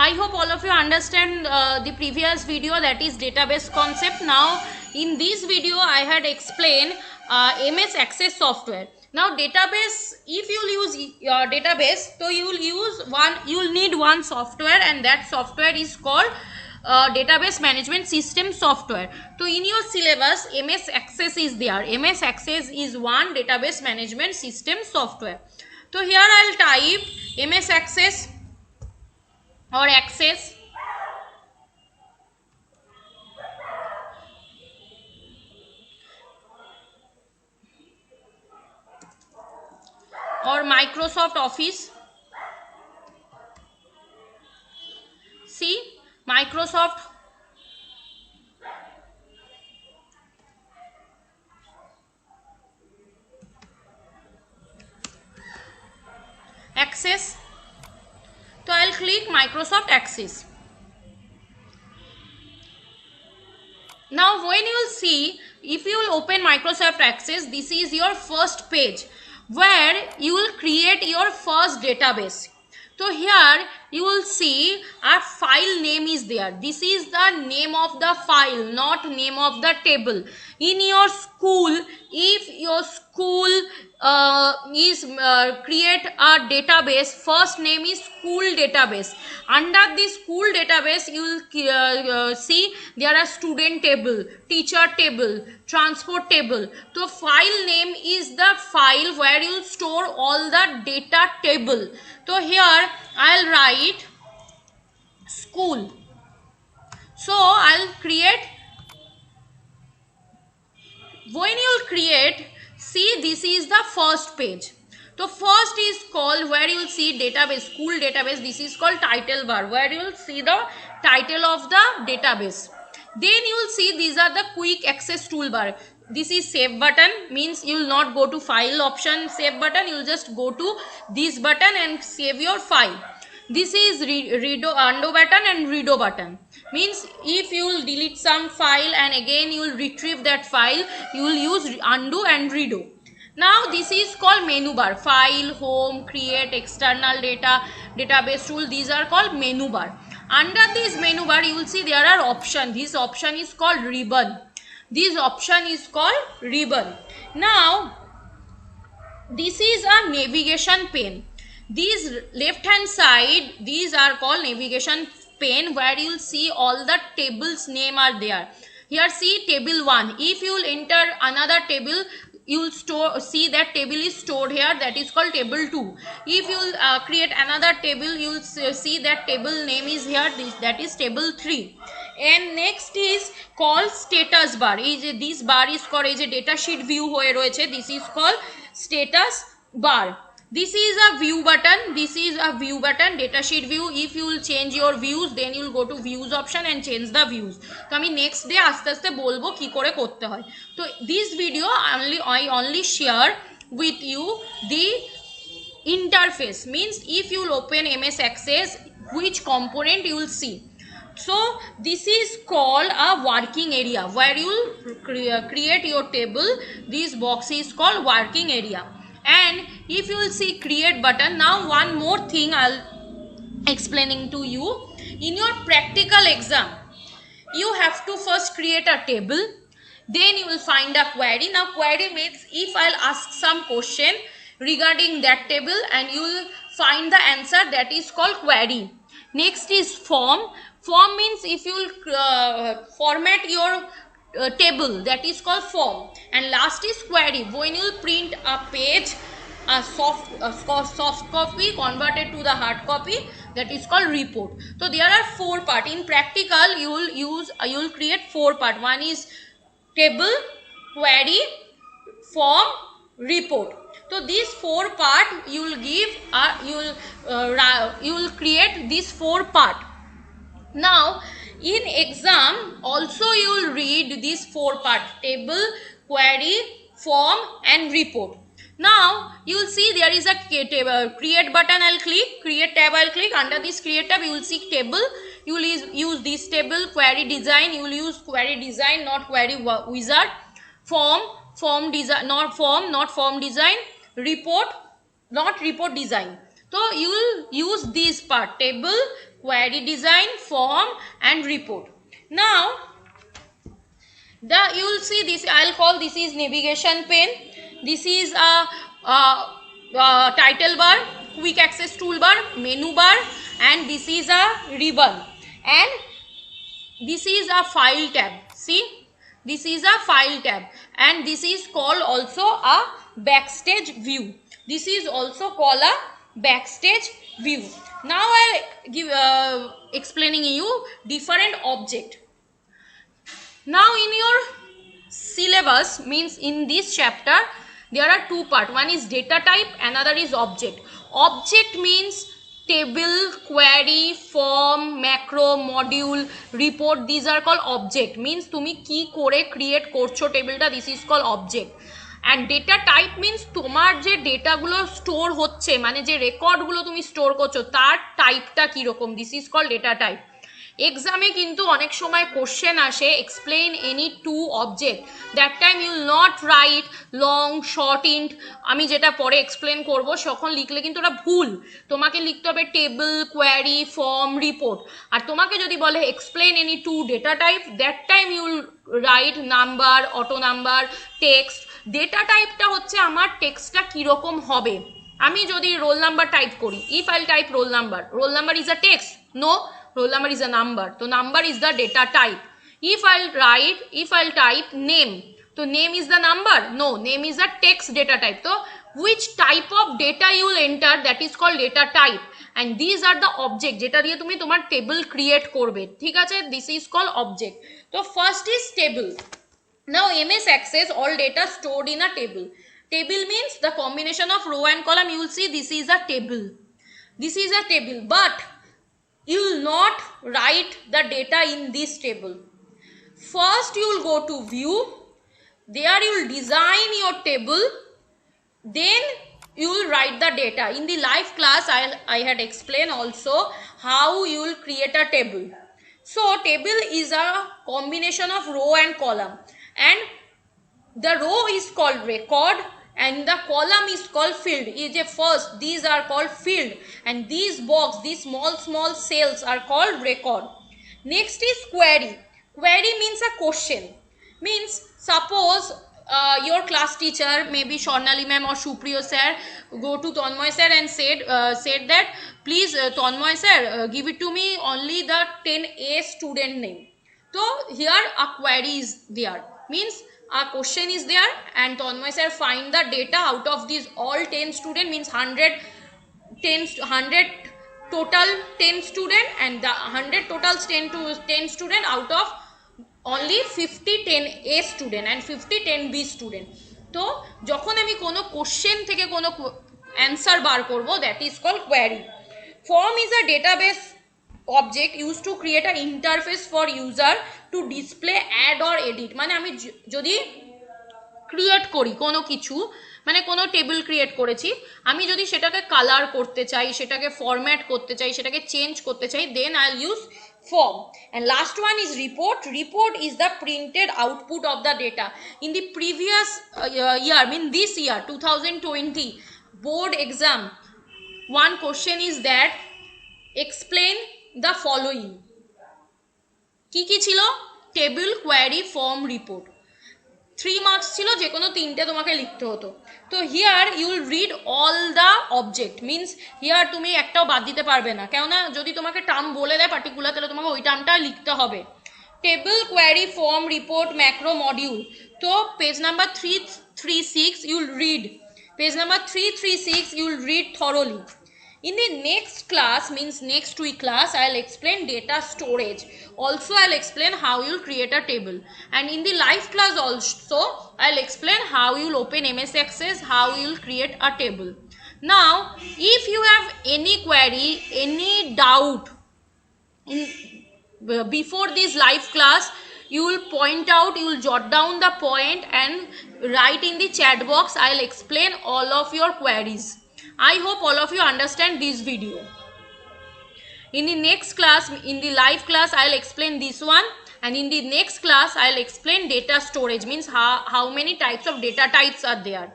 I hope all of you understand the previous video, that is database concept. Now in this video I had explained MS Access software. Now database, if you will use your database, so you will need one software, and that software is called database management system software. So in your syllabus MS Access is there. MS Access is one database management system software. So here I'll type MS Access or Access, or Microsoft Office. See, Microsoft Access. So I'll click Microsoft Access. Now when you will see, if you will open Microsoft Access, this is your first page where you will create your first database. So here you will see our file name is there. This is the name of the file, not name of the table. In your school, if your school create a database, first name is school database. Under this school database you will see there are student table, teacher table, transport table. So file name is the file where you will store all the data table. So here I'll write school. So I'll create. When you create, see, this is the first page. So first is called, where you will see database, school database. This is called title bar, where you will see the title of the database. Then you will see these are the quick access toolbar. This is save button, means you will not go to file option save button, you will just go to this button and save your file. This is undo button and redo button, means if you will delete some file and again you will retrieve that file, you will use undo and redo. Now this is called menu bar, file, home, create, external data, database tool, these are called menu bar. Under this menu bar you will see there are options. This option is called ribbon. This option is called ribbon. Now this is a navigation pane. These left hand side, these are called navigation pane, where you will see all the tables name are there. Here see table 1. If you will enter another table, you will see that table is stored here, that is called table 2. If you will create another table, you will see that table name is here, that is table 3. And next is called status bar. This bar is called a data sheet view. This is called status bar. This is a view button. This is a view button, data sheet view. If you will change your views, then you will go to views option and change the views. So আমি next day আস্তে আস্তে বলবো কি করে করতে হয়. তো this video I only share with you the interface, means if you will open MS Access, which component you will see. So this is called a working area, where you will create your table. This box is called working area. And if you will see create button, now one more thing I'll explaining to you. In your practical exam, you have to first create a table, then you will find a query. Now query means if I'll ask some question regarding that table and you will find the answer, that is called query. Next is form. Form means if you will format your table, that is called form. And last is query, when you print a page, a soft copy converted to the hard copy, that is called report. So there are 4 parts. In practical you will create 4 parts. One is table, query, form, report. So these 4 parts you will give you will create these 4 parts. Now in exam also you will read these 4 parts: table, query, form and report. Now you will see there is a create button. I'll click create tab. I'll click under this create tab. You will see table. You will use this table. Query design, you will use query design, not query wizard. Form design, not form design. Report, not report design. So you will use this part: table, query design, form and report. Now you will see this, I'll call this is navigation pane, this is a title bar, quick access toolbar, menu bar, and this is a ribbon, and this is a file tab. See, this is a file tab, and this is called also a backstage view. This is also called a backstage view. Now I'll give explaining you different object. Now in your syllabus, means in this chapter there are two parts. One is data type, another is object. Object means table, query, form, macro, module, report. These are called object. Means তুমি কি করে create করছো টেবিলটা, this is called object. And data type means তোমার যে ডেটাগুলো store হচ্ছে, মানে যে রেকর্ডগুলো তুমি স্টোর করছো তার টাইপটা কীরকম, this is called data type. এক্সামে কিন্তু অনেক সময় কোশ্চেন আসে explain any two object, that time you will not write long short int, আমি যেটা পরে এক্সপ্লেন করব তখন লিখলে কিন্তু ওটা ভুল, তোমাকে লিখতে হবে টেবিল, কোয়ারি, ফর্ম, রিপোর্ট। আর তোমাকে যদি বলে explain any two data type, that time you will write number, auto number, text. Data টাইপটা হচ্ছে আমার টেক্সটটা কীরকম হবে। আমি যদি রোল নাম্বার টাইপ করি, if I'll type roll number is a text? No, roll number is a number, so number is the data type. If I'll type name, so name is the number? No, name is a text data type. So which type of data you will enter, that is called data type, and these are the object যেটা দিয়ে তুমি তোমার table create করবে, ঠিক আছে? this is called object. So first is table. Now MS Access all data stored in a table. Table means the combination of row and column. You will see this is a table, but you will not write the data in this table. First you will go to view, there you will design your table, then you will write the data. In the live class I had explained also how you will create a table. So table is a combination of row and column, and the row is called record and the column is called field. Is a first, these are called field, and these box, these small cells are called record. Next is query. Query means a question. Means suppose your class teacher, maybe Swarnali ma'am or Supriyo sir, go to Tanmoy sir and said that please Tanmoy sir, give it to me only the 10A student name. So here a query is there, means a question is there, and Tanmoy sir find the data out of these all 10 student, means 100 total 10 student, and the 100 total 10 student out of only 50 10A student and 50 10B student. তো যখন আমি কোনো question থেকে কোনো answer বার করব, that is called query. Form is a database object used to create an interface for user to display, add or edit. মানে আমি যদি ক্রিয়েট করি কোনো কিছু, মানে কোনো টেবিল ক্রিয়েট করেছি, আমি যদি সেটাকে কালার করতে চাই, সেটাকে ফরম্যাট করতে চাই, সেটাকে চেঞ্জ করতে চাই, then I will use form. And last one is report. Report is the printed output of the data. In the previous year, this year 2020 board exam, one question is that explain the following. কি কি ছিল? Table, query, form, report. 3 marks ছিল, যে কোনো 3টে তোমাকে লিখতে হতো। তো here you will read all the object, means here তুমি একটাও বাদ দিতে পারবে না, কেননা যদি তোমাকে টার্ম বলে দেয় পার্টিকুলার, তাহলে তোমাকে ওই টার্মটা লিখতে হবে। Table, query, form, report, macro, module. তো page number 336 you will read. Page number 336 you will read thoroughly. In the next class, means next week class, I'll explain data storage. Also I'll explain how you'll create a table, and in the live class also I'll explain how you'll open MS Access, how you'll create a table. Now if you have any query, any doubt before this live class, you will point out, you will jot down the point and write in the chat box. I'll explain all of your queries. I hope all of you understand this video. In the next class, in the live class, I'll explain this one, and in the next class I'll explain data storage, means how many types of data types are there.